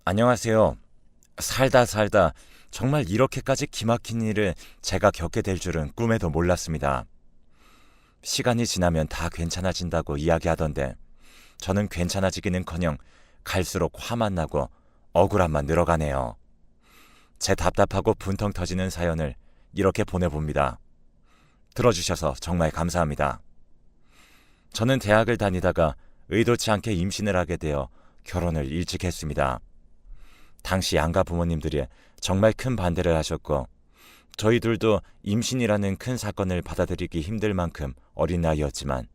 안녕하세요. 살다 살다 정말 이렇게까지 기막힌 일을 제가 겪게 될 줄은 꿈에도 몰랐습니다. 시간이 지나면 다 괜찮아진다고 이야기하던데 저는 괜찮아지기는커녕 갈수록 화만 나고 억울함만 늘어가네요. 제 답답하고 분통 터지는 사연을 이렇게 보내봅니다. 들어주셔서 정말 감사합니다. 저는 대학을 다니다가 의도치 않게 임신을 하게 되어 결혼을 일찍 했습니다. 당시 양가 부모님들이 정말 큰 반대를 하셨고 저희 둘도 임신이라는 큰 사건을 받아들이기 힘들 만큼 어린 나이였지만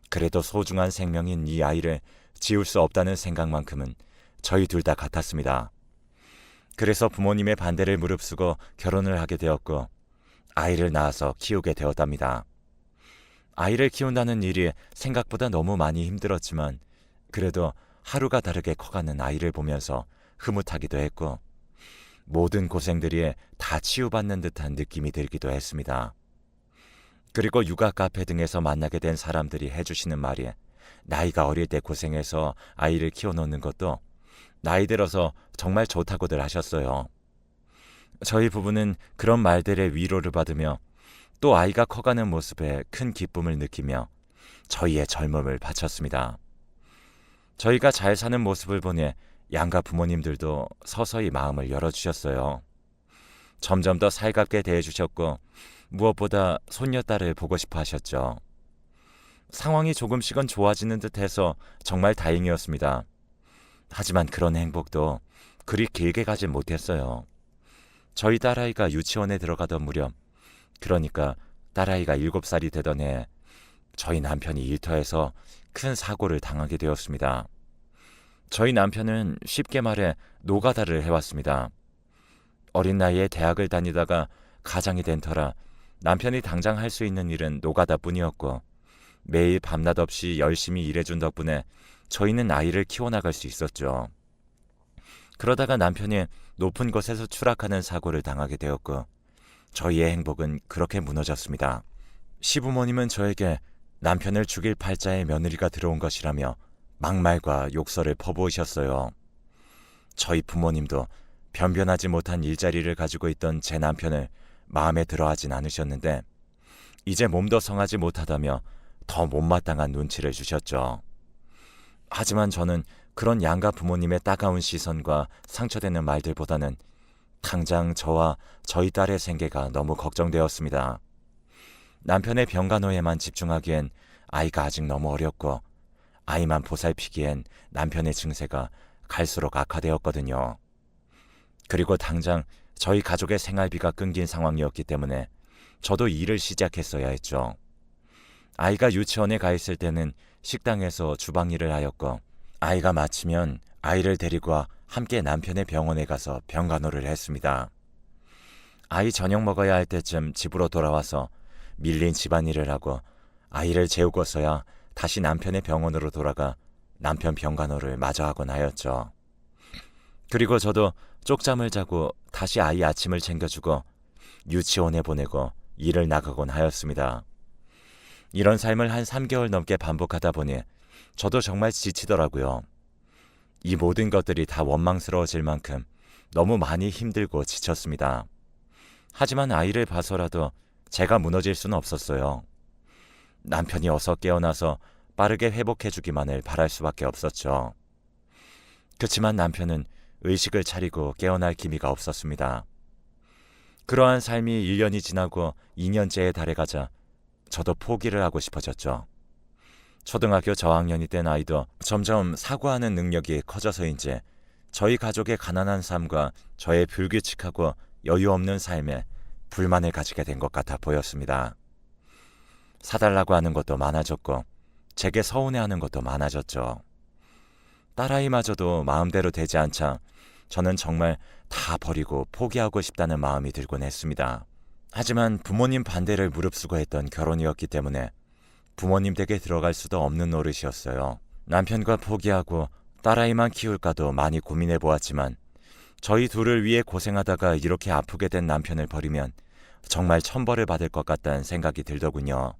그래도 소중한 생명인 이 아이를 지울 수 없다는 생각만큼은 저희 둘 다 같았습니다. 그래서 부모님의 반대를 무릅쓰고 결혼을 하게 되었고 아이를 낳아서 키우게 되었답니다. 아이를 키운다는 일이 생각보다 너무 많이 힘들었지만 그래도 하루가 다르게 커가는 아이를 보면서 흐뭇하기도 했고 모든 고생들이 다 치유받는 듯한 느낌이 들기도 했습니다. 그리고 육아 카페 등에서 만나게 된 사람들이 해주시는 말이 나이가 어릴 때 고생해서 아이를 키워놓는 것도 나이 들어서 정말 좋다고들 하셨어요. 저희 부부는 그런 말들의 위로를 받으며 또 아이가 커가는 모습에 큰 기쁨을 느끼며 저희의 젊음을 바쳤습니다. 저희가 잘 사는 모습을 보니 양가 부모님들도 서서히 마음을 열어주셨어요. 점점 더 살갑게 대해주셨고 무엇보다 손녀딸을 보고 싶어 하셨죠. 상황이 조금씩은 좋아지는 듯해서 정말 다행이었습니다. 하지만 그런 행복도 그리 길게 가진 못했어요. 저희 딸아이가 유치원에 들어가던 무렵, 그러니까 딸아이가 7살이 되던 해 저희 남편이 일터에서 큰 사고를 당하게 되었습니다. 저희 남편은 쉽게 말해 노가다를 해왔습니다. 어린 나이에 대학을 다니다가 가장이 된 터라 남편이 당장 할 수 있는 일은 노가다뿐이었고 매일 밤낮 없이 열심히 일해준 덕분에 저희는 아이를 키워나갈 수 있었죠. 그러다가 남편이 높은 곳에서 추락하는 사고를 당하게 되었고 저희의 행복은 그렇게 무너졌습니다. 시부모님은 저에게 남편을 죽일 팔자에 며느리가 들어온 것이라며 막말과 욕설을 퍼부으셨어요. 저희 부모님도 변변하지 못한 일자리를 가지고 있던 제 남편을 마음에 들어하진 않으셨는데 이제 몸도 성하지 못하다며 더 못마땅한 눈치를 주셨죠. 하지만 저는 그런 양가 부모님의 따가운 시선과 상처되는 말들보다는 당장 저와 저희 딸의 생계가 너무 걱정되었습니다. 남편의 병간호에만 집중하기엔 아이가 아직 너무 어렸고 아이만 보살피기엔 남편의 증세가 갈수록 악화되었거든요. 그리고 당장 저희 가족의 생활비가 끊긴 상황이었기 때문에 저도 일을 시작했어야 했죠. 아이가 유치원에 가 있을 때는 식당에서 주방 일을 하였고 아이가 마치면 아이를 데리고 함께 남편의 병원에 가서 병간호를 했습니다. 아이 저녁 먹어야 할 때쯤 집으로 돌아와서 밀린 집안일을 하고 아이를 재우고서야 다시 남편의 병원으로 돌아가 남편 병간호를 마저 하곤 하였죠. 그리고 저도 쪽잠을 자고 다시 아이 아침을 챙겨주고 유치원에 보내고 일을 나가곤 하였습니다. 이런 삶을 한 3개월 넘게 반복하다 보니 저도 정말 지치더라고요. 이 모든 것들이 다 원망스러워질 만큼 너무 많이 힘들고 지쳤습니다. 하지만 아이를 봐서라도 제가 무너질 수는 없었어요. 남편이 어서 깨어나서 빠르게 회복해주기만을 바랄 수밖에 없었죠. 그렇지만 남편은 의식을 차리고 깨어날 기미가 없었습니다. 그러한 삶이 1년이 지나고 2년째에 달해가자 저도 포기를 하고 싶어졌죠. 초등학교 저학년이 된 아이도 점점 사고하는 능력이 커져서인지 저희 가족의 가난한 삶과 저의 불규칙하고 여유 없는 삶에 불만을 가지게 된 것 같아 보였습니다. 사달라고 하는 것도 많아졌고 제게 서운해하는 것도 많아졌죠. 딸아이마저도 마음대로 되지 않자 저는 정말 다 버리고 포기하고 싶다는 마음이 들곤 했습니다. 하지만 부모님 반대를 무릅쓰고 했던 결혼이었기 때문에 부모님 댁에 들어갈 수도 없는 노릇이었어요. 남편과 포기하고 딸아이만 키울까도 많이 고민해 보았지만 저희 둘을 위해 고생하다가 이렇게 아프게 된 남편을 버리면 정말 천벌을 받을 것 같다는 생각이 들더군요.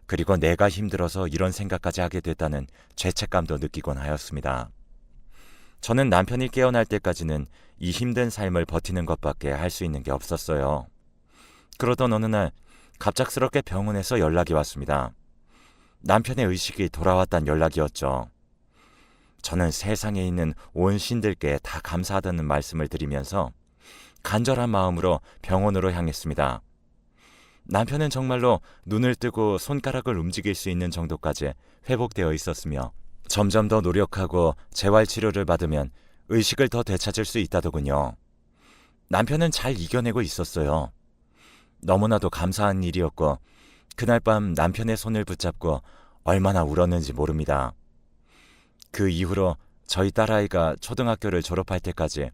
그리고 내가 힘들어서 이런 생각까지 하게 됐다는 죄책감도 느끼곤 하였습니다. 저는 남편이 깨어날 때까지는 이 힘든 삶을 버티는 것밖에 할 수 있는 게 없었어요. 그러던 어느 날 갑작스럽게 병원에서 연락이 왔습니다. 남편의 의식이 돌아왔다는 연락이었죠. 저는 세상에 있는 온 신들께 다 감사하다는 말씀을 드리면서 간절한 마음으로 병원으로 향했습니다. 남편은 정말로 눈을 뜨고 손가락을 움직일 수 있는 정도까지 회복되어 있었으며 점점 더 노력하고 재활치료를 받으면 의식을 더 되찾을 수 있다더군요. 남편은 잘 이겨내고 있었어요. 너무나도 감사한 일이었고 그날 밤 남편의 손을 붙잡고 얼마나 울었는지 모릅니다. 그 이후로 저희 딸아이가 초등학교를 졸업할 때까지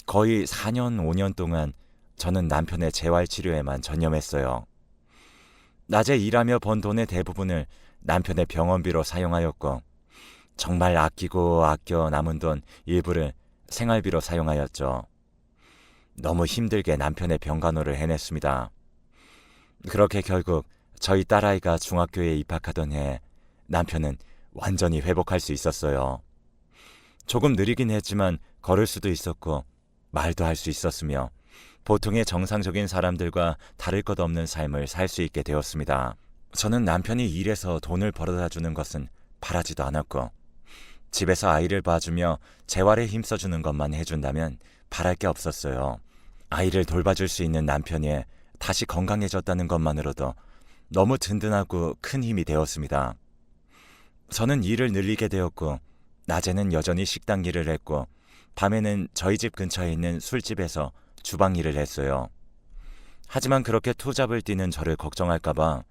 거의 4년, 5년 동안 저는 남편의 재활치료에만 전념했어요. 낮에 일하며 번 돈의 대부분을 남편의 병원비로 사용하였고 정말 아끼고 아껴 남은 돈 일부를 생활비로 사용하였죠. 너무 힘들게 남편의 병간호를 해냈습니다. 그렇게 결국 저희 딸아이가 중학교에 입학하던 해에 남편은 완전히 회복할 수 있었어요. 조금 느리긴 했지만 걸을 수도 있었고 말도 할 수 있었으며 보통의 정상적인 사람들과 다를 것 없는 삶을 살 수 있게 되었습니다. 저는 남편이 일해서 돈을 벌어다 주는 것은 바라지도 않았고 집에서 아이를 봐주며 재활에 힘써주는 것만 해준다면 바랄 게 없었어요. 아이를 돌봐줄 수 있는 남편이 다시 건강해졌다는 것만으로도 너무 든든하고 큰 힘이 되었습니다. 저는 일을 늘리게 되었고 낮에는 여전히 식당 일을 했고 밤에는 저희 집 근처에 있는 술집에서 주방 일을 했어요. 하지만 그렇게 투잡을 뛰는 저를 걱정할까봐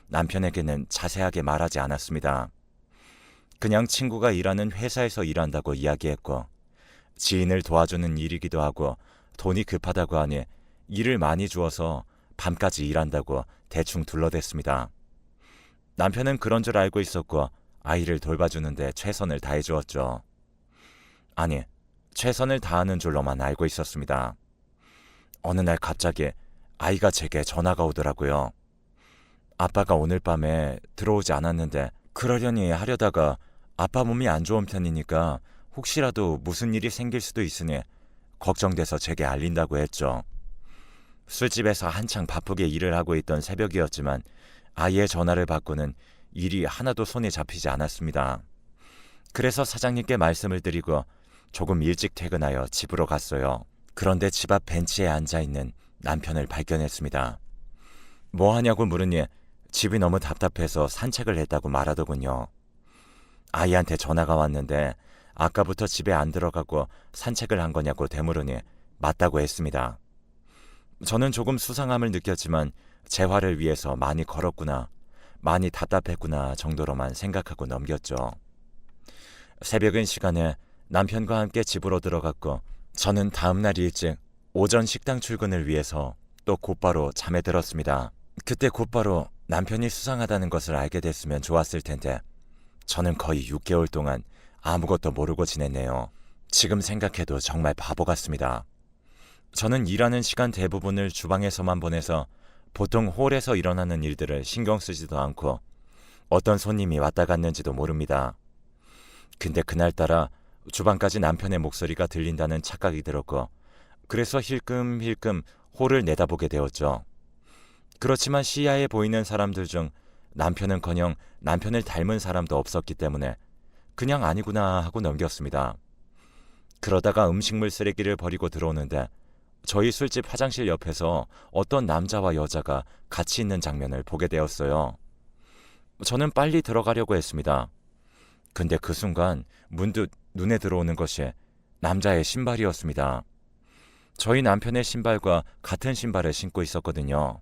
남편에게는 자세하게 말하지 않았습니다. 그냥 친구가 일하는 회사에서 일한다고 이야기했고 지인을 도와주는 일이기도 하고 돈이 급하다고 하니 일을 많이 주어서 밤까지 일한다고 대충 둘러댔습니다. 남편은 그런 줄 알고 있었고 아이를 돌봐주는데 최선을 다해주었죠. 아니, 최선을 다하는 줄로만 알고 있었습니다. 어느 날 갑자기 아이가 제게 전화가 오더라고요. 아빠가 오늘 밤에 들어오지 않았는데 그러려니 하려다가 아빠 몸이 안 좋은 편이니까 혹시라도 무슨 일이 생길 수도 있으니 걱정돼서 제게 알린다고 했죠. 술집에서 한창 바쁘게 일을 하고 있던 새벽이었지만 아이의 전화를 받고는 일이 하나도 손에 잡히지 않았습니다. 그래서 사장님께 말씀을 드리고 조금 일찍 퇴근하여 집으로 갔어요. 그런데 집 앞 벤치에 앉아있는 남편을 발견했습니다. 뭐 하냐고 물으니 집이 너무 답답해서 산책을 했다고 말하더군요. 아이한테 전화가 왔는데 아까부터 집에 안 들어가고 산책을 한 거냐고 되물으니 맞다고 했습니다. 저는 조금 수상함을 느꼈지만 재활을 위해서 많이 걸었구나, 많이 답답했구나 정도로만 생각하고 넘겼죠. 새벽인 시간에 남편과 함께 집으로 들어갔고 저는 다음날 일찍 오전 식당 출근을 위해서 또 곧바로 잠에 들었습니다. 그때 곧바로 남편이 수상하다는 것을 알게 됐으면 좋았을 텐데 저는 거의 6개월 동안 아무것도 모르고 지냈네요. 지금 생각해도 정말 바보 같습니다. 저는 일하는 시간 대부분을 주방에서만 보내서 보통 홀에서 일어나는 일들을 신경 쓰지도 않고 어떤 손님이 왔다 갔는지도 모릅니다. 근데 그날따라 주방까지 남편의 목소리가 들린다는 착각이 들었고 그래서 힐끔힐끔 홀을 내다보게 되었죠. 그렇지만 시야에 보이는 사람들 중 남편은커녕 남편을 닮은 사람도 없었기 때문에 그냥 아니구나 하고 넘겼습니다. 그러다가 음식물 쓰레기를 버리고 들어오는데 저희 술집 화장실 옆에서 어떤 남자와 여자가 같이 있는 장면을 보게 되었어요. 저는 빨리 들어가려고 했습니다. 근데 그 순간 문득 눈에 들어오는 것이 남자의 신발이었습니다. 저희 남편의 신발과 같은 신발을 신고 있었거든요.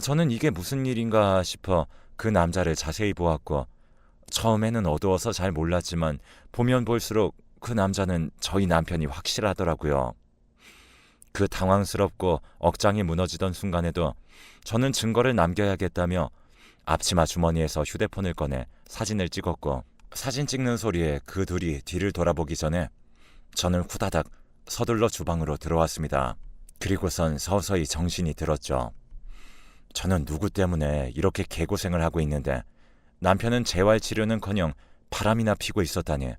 저는 이게 무슨 일인가 싶어 그 남자를 자세히 보았고 처음에는 어두워서 잘 몰랐지만 보면 볼수록 그 남자는 저희 남편이 확실하더라고요. 그 당황스럽고 억장이 무너지던 순간에도 저는 증거를 남겨야겠다며 앞치마 주머니에서 휴대폰을 꺼내 사진을 찍었고 사진 찍는 소리에 그 둘이 뒤를 돌아보기 전에 저는 후다닥 서둘러 주방으로 들어왔습니다. 그리고선 서서히 정신이 들었죠. 저는 누구 때문에 이렇게 개고생을 하고 있는데 남편은 재활치료는커녕 바람이나 피고 있었다니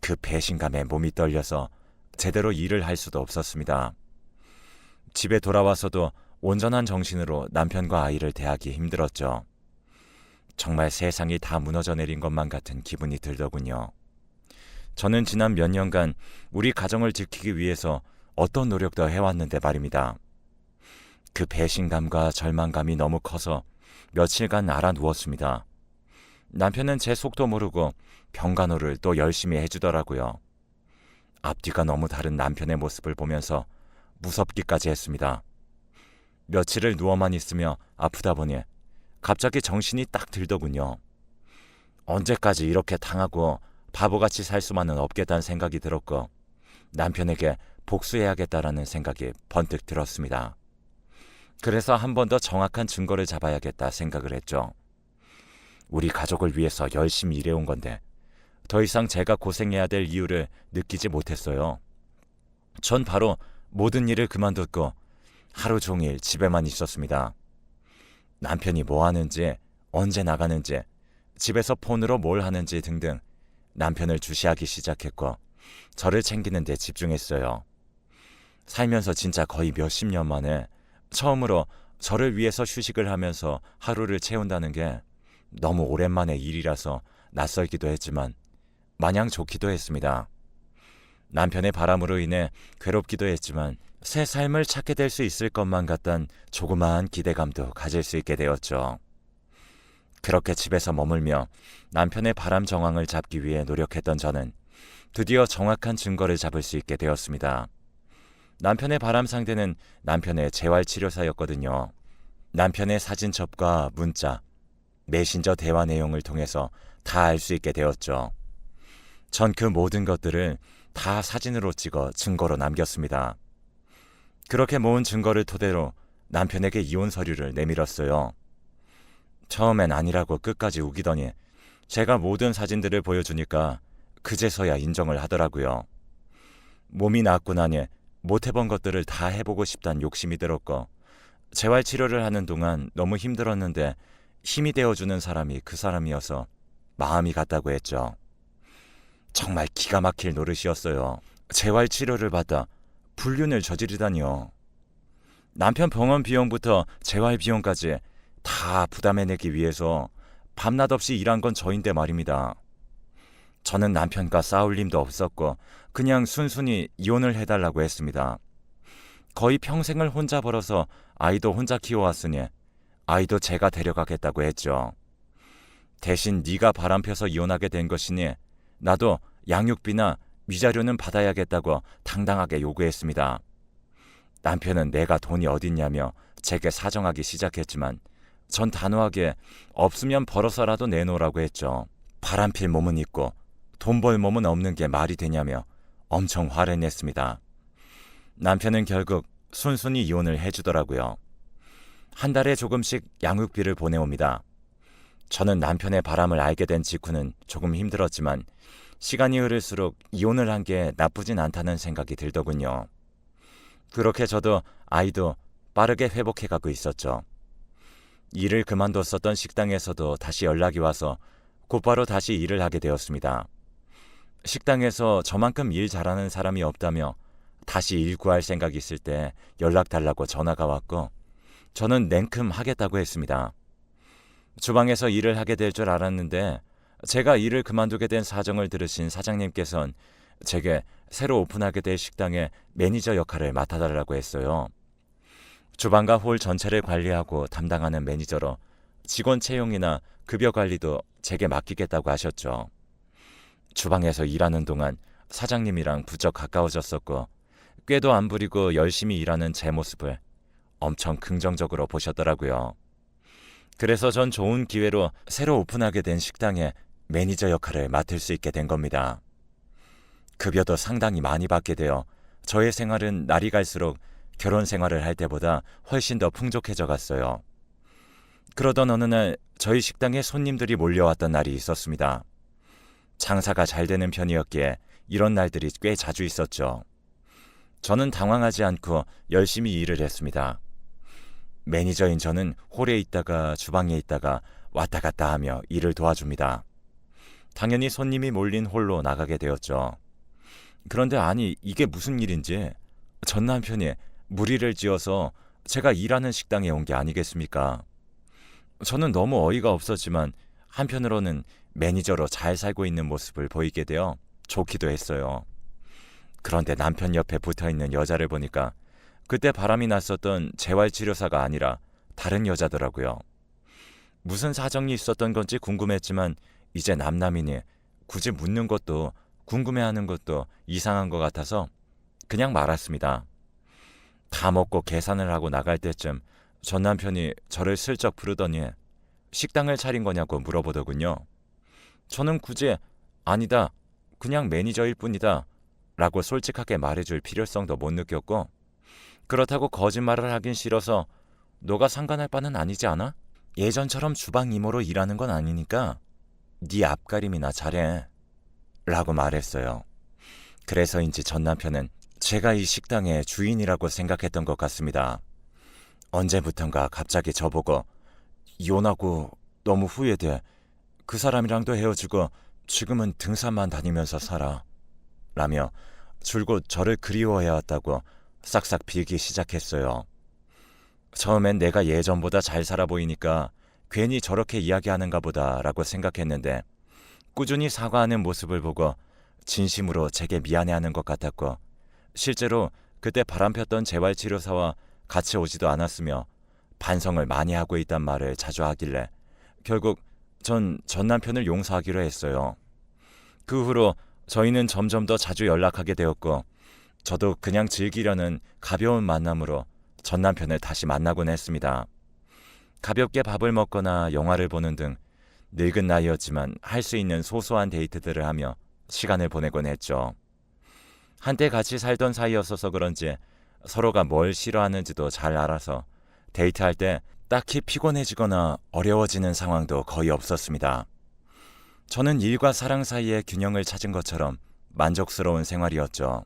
그 배신감에 몸이 떨려서 제대로 일을 할 수도 없었습니다. 집에 돌아와서도 온전한 정신으로 남편과 아이를 대하기 힘들었죠. 정말 세상이 다 무너져 내린 것만 같은 기분이 들더군요. 저는 지난 몇 년간 우리 가정을 지키기 위해서 어떤 노력도 해왔는데 말입니다. 그 배신감과 절망감이 너무 커서 며칠간 알아 누웠습니다. 남편은 제 속도 모르고 병간호를 또 열심히 해주더라고요. 앞뒤가 너무 다른 남편의 모습을 보면서 무섭기까지 했습니다. 며칠을 누워만 있으며 아프다 보니 갑자기 정신이 딱 들더군요. 언제까지 이렇게 당하고 바보같이 살 수만은 없겠다는 생각이 들었고 남편에게 복수해야겠다라는 생각이 번뜩 들었습니다. 그래서 한 번 더 정확한 증거를 잡아야겠다 생각을 했죠. 우리 가족을 위해서 열심히 일해온 건데 더 이상 제가 고생해야 될 이유를 느끼지 못했어요. 전 바로 모든 일을 그만뒀고 하루 종일 집에만 있었습니다. 남편이 뭐 하는지, 언제 나가는지, 집에서 폰으로 뭘 하는지 등등 남편을 주시하기 시작했고 저를 챙기는 데 집중했어요. 살면서 진짜 거의 몇십 년 만에 처음으로 저를 위해서 휴식을 하면서 하루를 채운다는 게 너무 오랜만의 일이라서 낯설기도 했지만 마냥 좋기도 했습니다. 남편의 바람으로 인해 괴롭기도 했지만 새 삶을 찾게 될 수 있을 것만 같단 조그마한 기대감도 가질 수 있게 되었죠. 그렇게 집에서 머물며 남편의 바람 정황을 잡기 위해 노력했던 저는 드디어 정확한 증거를 잡을 수 있게 되었습니다. 남편의 바람 상대는 남편의 재활치료사였거든요. 남편의 사진첩과 문자, 메신저 대화 내용을 통해서 다 알 수 있게 되었죠. 전 그 모든 것들을 다 사진으로 찍어 증거로 남겼습니다. 그렇게 모은 증거를 토대로 남편에게 이혼 서류를 내밀었어요. 처음엔 아니라고 끝까지 우기더니 제가 모든 사진들을 보여주니까 그제서야 인정을 하더라고요. 몸이 낫고 나니 못 해본 것들을 다 해보고 싶단 욕심이 들었고 재활치료를 하는 동안 너무 힘들었는데 힘이 되어주는 사람이 그 사람이어서 마음이 갔다고 했죠. 정말 기가 막힐 노릇이었어요. 재활치료를 받아 불륜을 저지르다니요. 남편 병원 비용부터 재활 비용까지 다 부담해내기 위해서 밤낮 없이 일한 건 저인데 말입니다. 저는 남편과 싸울 힘도 없었고 그냥 순순히 이혼을 해달라고 했습니다. 거의 평생을 혼자 벌어서 아이도 혼자 키워왔으니 아이도 제가 데려가겠다고 했죠. 대신 네가 바람펴서 이혼하게 된 것이니 나도 양육비나 위자료는 받아야겠다고 당당하게 요구했습니다. 남편은 내가 돈이 어딨냐며 제게 사정하기 시작했지만 전 단호하게 없으면 벌어서라도 내놓으라고 했죠. 바람필 몸은 있고 돈 벌 몸은 없는 게 말이 되냐며 엄청 화를 냈습니다. 남편은 결국 순순히 이혼을 해주더라고요. 한 달에 조금씩 양육비를 보내옵니다. 저는 남편의 바람을 알게 된 직후는 조금 힘들었지만 시간이 흐를수록 이혼을 한 게 나쁘진 않다는 생각이 들더군요. 그렇게 저도 아이도 빠르게 회복해가고 있었죠. 일을 그만뒀었던 식당에서도 다시 연락이 와서 곧바로 다시 일을 하게 되었습니다. 식당에서 저만큼 일 잘하는 사람이 없다며 다시 일 구할 생각이 있을 때 연락 달라고 전화가 왔고 저는 냉큼 하겠다고 했습니다. 주방에서 일을 하게 될 줄 알았는데 제가 일을 그만두게 된 사정을 들으신 사장님께서는 제게 새로 오픈하게 될 식당의 매니저 역할을 맡아달라고 했어요. 주방과 홀 전체를 관리하고 담당하는 매니저로 직원 채용이나 급여 관리도 제게 맡기겠다고 하셨죠. 주방에서 일하는 동안 사장님이랑 부쩍 가까워졌었고 꾀도 안 부리고 열심히 일하는 제 모습을 엄청 긍정적으로 보셨더라고요. 그래서 전 좋은 기회로 새로 오픈하게 된 식당의 매니저 역할을 맡을 수 있게 된 겁니다. 급여도 상당히 많이 받게 되어 저의 생활은 날이 갈수록 결혼 생활을 할 때보다 훨씬 더 풍족해져 갔어요. 그러던 어느 날 저희 식당에 손님들이 몰려왔던 날이 있었습니다. 장사가 잘 되는 편이었기에 이런 날들이 꽤 자주 있었죠. 저는 당황하지 않고 열심히 일을 했습니다. 매니저인 저는 홀에 있다가 주방에 있다가 왔다 갔다 하며 일을 도와줍니다. 당연히 손님이 몰린 홀로 나가게 되었죠. 그런데 아니 이게 무슨 일인지 전 남편이 무리를 지어서 제가 일하는 식당에 온 게 아니겠습니까? 저는 너무 어이가 없었지만 한편으로는 매니저로 잘 살고 있는 모습을 보이게 되어 좋기도 했어요. 그런데 남편 옆에 붙어있는 여자를 보니까 그때 바람이 났었던 재활치료사가 아니라 다른 여자더라고요. 무슨 사정이 있었던 건지 궁금했지만 이제 남남이니 굳이 묻는 것도 궁금해하는 것도 이상한 것 같아서 그냥 말았습니다. 다 먹고 계산을 하고 나갈 때쯤 전 남편이 저를 슬쩍 부르더니 식당을 차린 거냐고 물어보더군요. 저는 굳이 아니다, 그냥 매니저일 뿐이다 라고 솔직하게 말해줄 필요성도 못 느꼈고 그렇다고 거짓말을 하긴 싫어서 너가 상관할 바는 아니지 않아? 예전처럼 주방 이모로 일하는 건 아니니까 네 앞가림이나 잘해 라고 말했어요. 그래서인지 전 남편은 제가 이 식당의 주인이라고 생각했던 것 같습니다. 언제부턴가 갑자기 저보고 이혼하고 너무 후회돼. 그 사람이랑도 헤어지고 지금은 등산만 다니면서 살아 라며 줄곧 저를 그리워해왔다고 싹싹 빌기 시작했어요. 처음엔 내가 예전보다 잘 살아 보이니까 괜히 저렇게 이야기하는가 보다라고 생각했는데 꾸준히 사과하는 모습을 보고 진심으로 제게 미안해하는 것 같았고 실제로 그때 바람폈던 재활치료사와 같이 오지도 않았으며 반성을 많이 하고 있단 말을 자주 하길래 결국 전 남편을 용서하기로 했어요. 그 후로 저희는 점점 더 자주 연락하게 되었고 저도 그냥 즐기려는 가벼운 만남으로 전 남편을 다시 만나곤 했습니다. 가볍게 밥을 먹거나 영화를 보는 등 늙은 나이였지만 할 수 있는 소소한 데이트들을 하며 시간을 보내곤 했죠. 한때 같이 살던 사이였어서 그런지 서로가 뭘 싫어하는지도 잘 알아서 데이트할 때 딱히 피곤해지거나 어려워지는 상황도 거의 없었습니다. 저는 일과 사랑 사이의 균형을 찾은 것처럼 만족스러운 생활이었죠.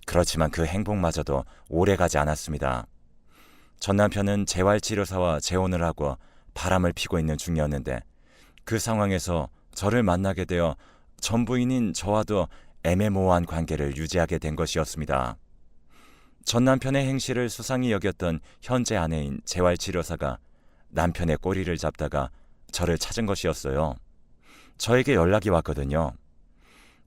그렇지만 그 행복마저도 오래가지 않았습니다. 전 남편은 재활치료사와 재혼을 하고 바람을 피고 있는 중이었는데 그 상황에서 저를 만나게 되어 전 부인인 저와도 애매모호한 관계를 유지하게 된 것이었습니다. 전 남편의 행실을 수상히 여겼던 현재 아내인 재활치료사가 남편의 꼬리를 잡다가 저를 찾은 것이었어요. 저에게 연락이 왔거든요.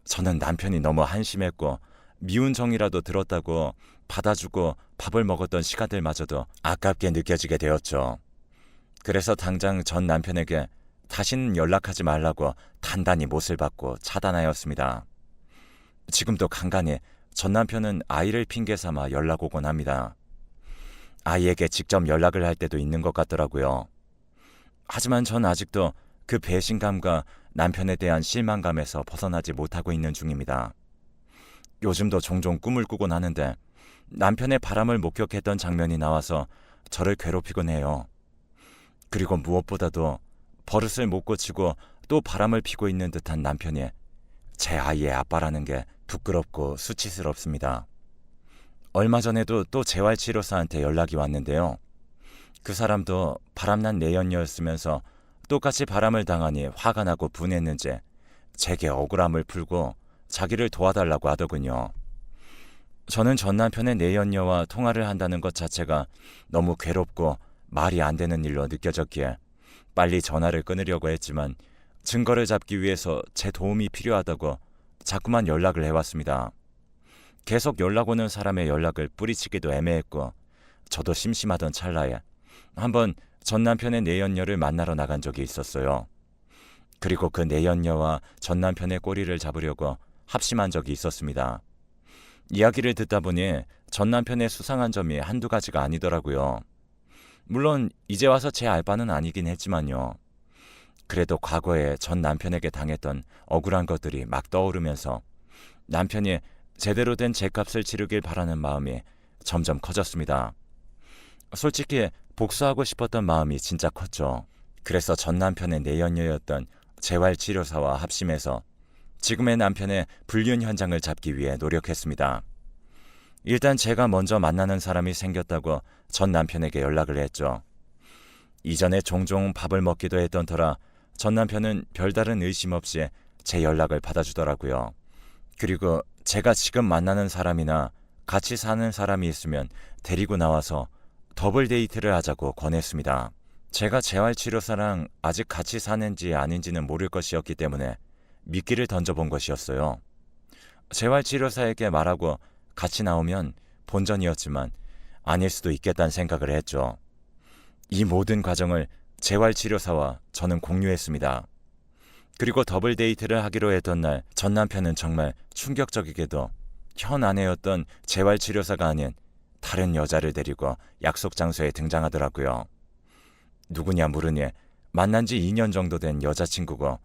저는 남편이 너무 한심했고 미운 정이라도 들었다고 받아주고 밥을 먹었던 시간들마저도 아깝게 느껴지게 되었죠. 그래서 당장 전 남편에게 다시는 연락하지 말라고 단단히 못을 받고 차단하였습니다. 지금도 간간히 전 남편은 아이를 핑계 삼아 연락 오곤 합니다. 아이에게 직접 연락을 할 때도 있는 것 같더라고요. 하지만 전 아직도 그 배신감과 남편에 대한 실망감에서 벗어나지 못하고 있는 중입니다. 요즘도 종종 꿈을 꾸곤 하는데 남편의 바람을 목격했던 장면이 나와서 저를 괴롭히곤 해요. 그리고 무엇보다도 버릇을 못 고치고 또 바람을 피고 있는 듯한 남편이 제 아이의 아빠라는 게 부끄럽고 수치스럽습니다. 얼마 전에도 또 재활치료사한테 연락이 왔는데요. 그 사람도 바람난 내연녀였으면서 똑같이 바람을 당하니 화가 나고 분했는지 제게 억울함을 풀고 자기를 도와달라고 하더군요. 저는 전 남편의 내연녀와 통화를 한다는 것 자체가 너무 괴롭고 말이 안 되는 일로 느껴졌기에 빨리 전화를 끊으려고 했지만 증거를 잡기 위해서 제 도움이 필요하다고 자꾸만 연락을 해왔습니다. 계속 연락 오는 사람의 연락을 뿌리치기도 애매했고 저도 심심하던 찰나에 한번 전 남편의 내연녀를 만나러 나간 적이 있었어요. 그리고 그 내연녀와 전 남편의 꼬리를 잡으려고 합심한 적이 있었습니다. 이야기를 듣다 보니 전 남편의 수상한 점이 한두 가지가 아니더라고요. 물론 이제 와서 제 알바는 아니긴 했지만요. 그래도 과거에 전 남편에게 당했던 억울한 것들이 막 떠오르면서 남편이 제대로 된 제값을 치르길 바라는 마음이 점점 커졌습니다. 솔직히 복수하고 싶었던 마음이 진짜 컸죠. 그래서 전 남편의 내연녀였던 재활치료사와 합심해서 지금의 남편의 불륜 현장을 잡기 위해 노력했습니다. 일단 제가 먼저 만나는 사람이 생겼다고 전 남편에게 연락을 했죠. 이전에 종종 밥을 먹기도 했던 터라 전 남편은 별다른 의심 없이 제 연락을 받아주더라고요. 그리고 제가 지금 만나는 사람이나 같이 사는 사람이 있으면 데리고 나와서 더블 데이트를 하자고 권했습니다. 제가 재활치료사랑 아직 같이 사는지 아닌지는 모를 것이었기 때문에 미끼를 던져본 것이었어요. 재활치료사에게 말하고 같이 나오면 본전이었지만 아닐 수도 있겠다는 생각을 했죠. 이 모든 과정을 재활치료사와 저는 공유했습니다. 그리고 더블 데이트를 하기로 했던 날 전 남편은 정말 충격적이게도 현 아내였던 재활치료사가 아닌 다른 여자를 데리고 약속 장소에 등장하더라고요. 누구냐 물으니 만난 지 2년 정도 된 여자친구고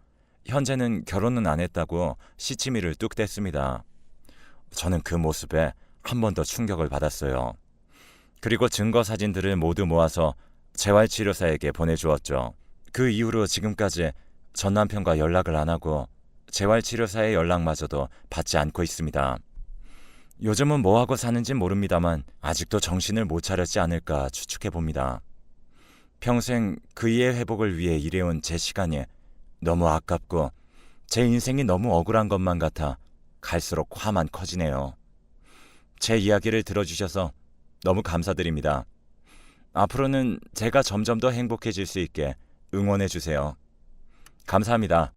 현재는 결혼은 안 했다고 시치미를 뚝 뗐습니다. 저는 그 모습에 한 번 더 충격을 받았어요. 그리고 증거 사진들을 모두 모아서 재활치료사에게 보내주었죠. 그 이후로 지금까지 전 남편과 연락을 안 하고 재활치료사의 연락마저도 받지 않고 있습니다. 요즘은 뭐하고 사는지 모릅니다만 아직도 정신을 못 차렸지 않을까 추측해봅니다. 평생 그이의 회복을 위해 일해온 제 시간이 너무 아깝고 제 인생이 너무 억울한 것만 같아 갈수록 화만 커지네요. 제 이야기를 들어주셔서 너무 감사드립니다. 앞으로는 제가 점점 더 행복해질 수 있게 응원해주세요. 감사합니다.